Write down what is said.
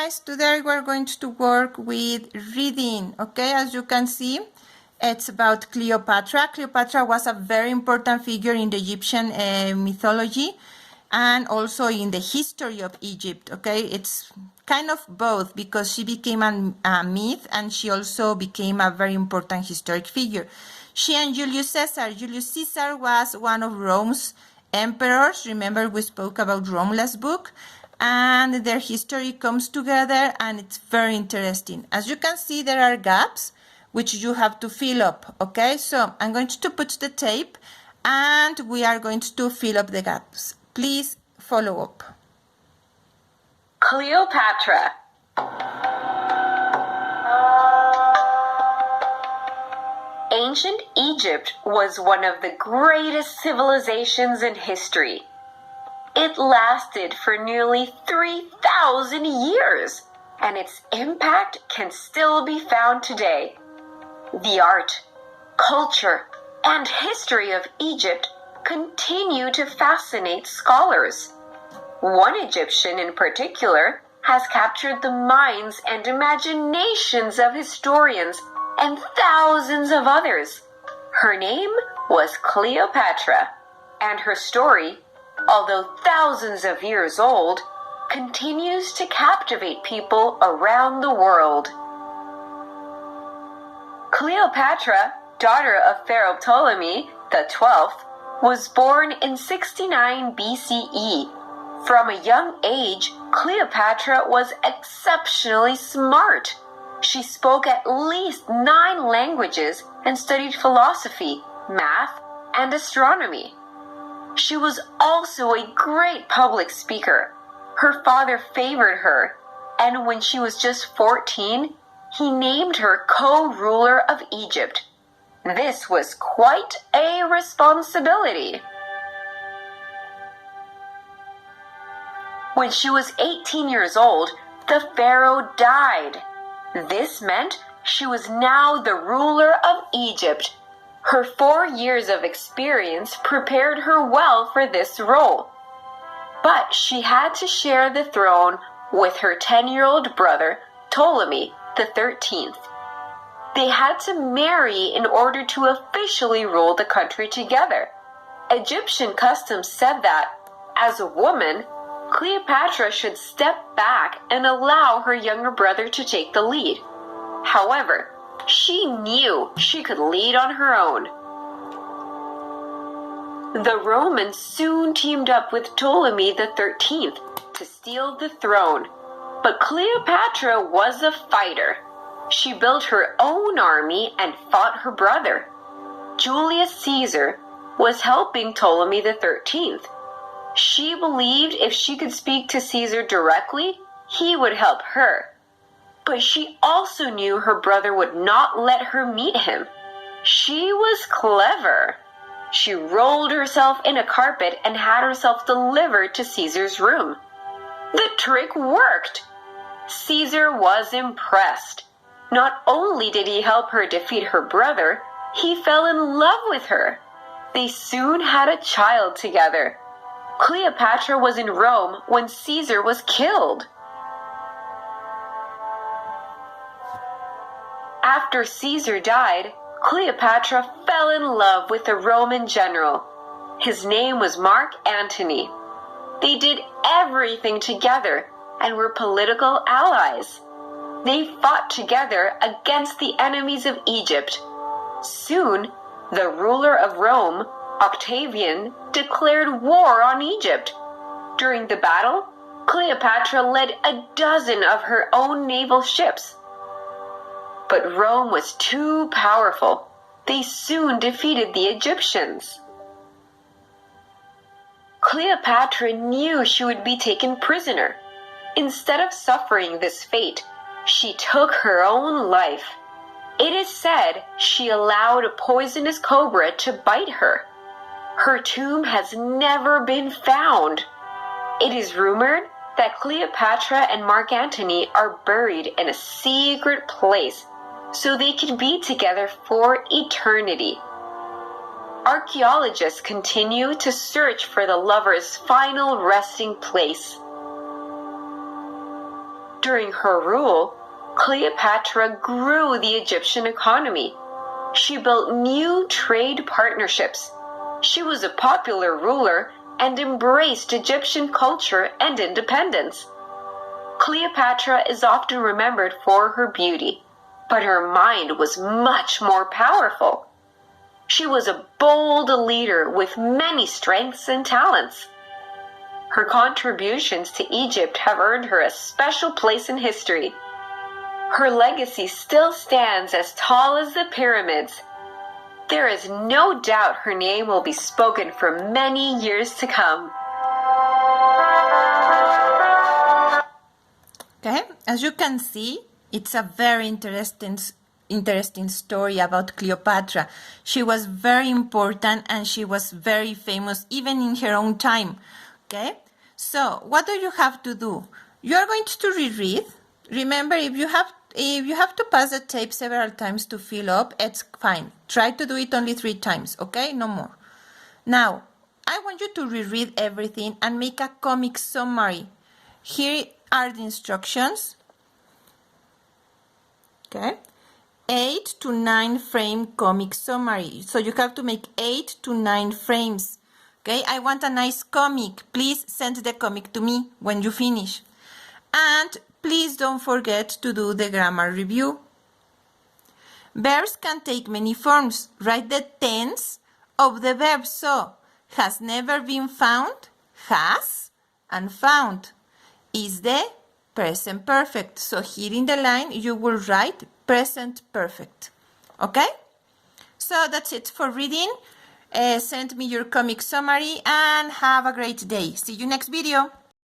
guys, today we're going to work with reading, okay? As you can see, it's about Cleopatra. Cleopatra was a very important figure in the Egyptian mythology and also in the history of Egypt, okay? It's kind of both because she became a myth and she also became a very important historic figure. She and Julius Caesar. Julius Caesar was one of Rome's emperors. Remember, we spoke about Rome last book. And their history comes together and it's very interesting. As you can see, there are gaps which you have to fill up, okay? So I'm going to put the tape and we are going to fill up the gaps. Please follow up. Cleopatra. Ancient Egypt was one of the greatest civilizations in history. It lasted for nearly 3,000 years, and its impact can still be found today. The art, culture, and history of Egypt continue to fascinate scholars. One Egyptian in particular has captured the minds and imaginations of historians and thousands of others. Her name was Cleopatra, and her story, although thousands of years old, continues to captivate people around the world. Cleopatra, daughter of Pharaoh Ptolemy XII, was born in 69 BCE. From a young age, Cleopatra was exceptionally smart. She spoke at least 9 languages and studied philosophy, math, and astronomy. She was also a great public speaker. Her father favored her, and when she was just 14, he named her co-ruler of Egypt. This was quite a responsibility. When she was 18 years old, the pharaoh died. This meant she was now the ruler of Egypt. Her 4 years of experience prepared her well for this role. But she had to share the throne with her 10-year-old brother, Ptolemy XIII. They had to marry in order to officially rule the country together. Egyptian customs said that, as a woman, Cleopatra should step back and allow her younger brother to take the lead. However, she knew she could lead on her own. The Romans soon teamed up with Ptolemy XIII to steal the throne, but Cleopatra was a fighter. She built her own army and fought her brother. Julius Caesar was helping Ptolemy XIII. She believed if she could speak to Caesar directly, he would help her. But she also knew her brother would not let her meet him. She was clever. She rolled herself in a carpet and had herself delivered to Caesar's room. The trick worked. Caesar was impressed. Not only did he help her defeat her brother, he fell in love with her. They soon had a child together. Cleopatra was in Rome when Caesar was killed. After Caesar died, Cleopatra fell in love with a Roman general. His name was Mark Antony. They did everything together and were political allies. They fought together against the enemies of Egypt. Soon, the ruler of Rome, Octavian, declared war on Egypt. During the battle, Cleopatra led a dozen of her own naval ships. But Rome was too powerful. They soon defeated the Egyptians. Cleopatra knew she would be taken prisoner. Instead of suffering this fate, she took her own life. It is said she allowed a poisonous cobra to bite her. Her tomb has never been found. It is rumored that Cleopatra and Mark Antony are buried in a secret place so they can be together for eternity. Archaeologists continue to search for the lovers' final resting place. During her rule, Cleopatra grew the Egyptian economy. She built new trade partnerships. She was a popular ruler and embraced Egyptian culture and independence. Cleopatra is often remembered for her beauty, but her mind was much more powerful. She was a bold leader with many strengths and talents. Her contributions to Egypt have earned her a special place in history. Her legacy still stands as tall as the pyramids. There is no doubt her name will be spoken for many years to come. Okay, as you can see, it's a very interesting story about Cleopatra. She was very important and she was very famous even in her own time. Okay, so what do you have to do? You are going to reread. Remember, if you have to pass the tape several times to fill up, it's fine. Try to do it only 3 times, okay? No more. Now, I want you to reread everything and make a comic summary. Here are the instructions. Okay? 8 to 9 frame comic summary. So you have to make 8 to 9 frames. Okay? I want a nice comic. Please send the comic to me when you finish. And please don't forget to do the grammar review. Verbs can take many forms. Write the tense of the verb. So, has never been found, has, and found is the present perfect. So here in the line, you will write present perfect. Okay? So that's it for reading. Send me your comic summary and have a great day. See you next video.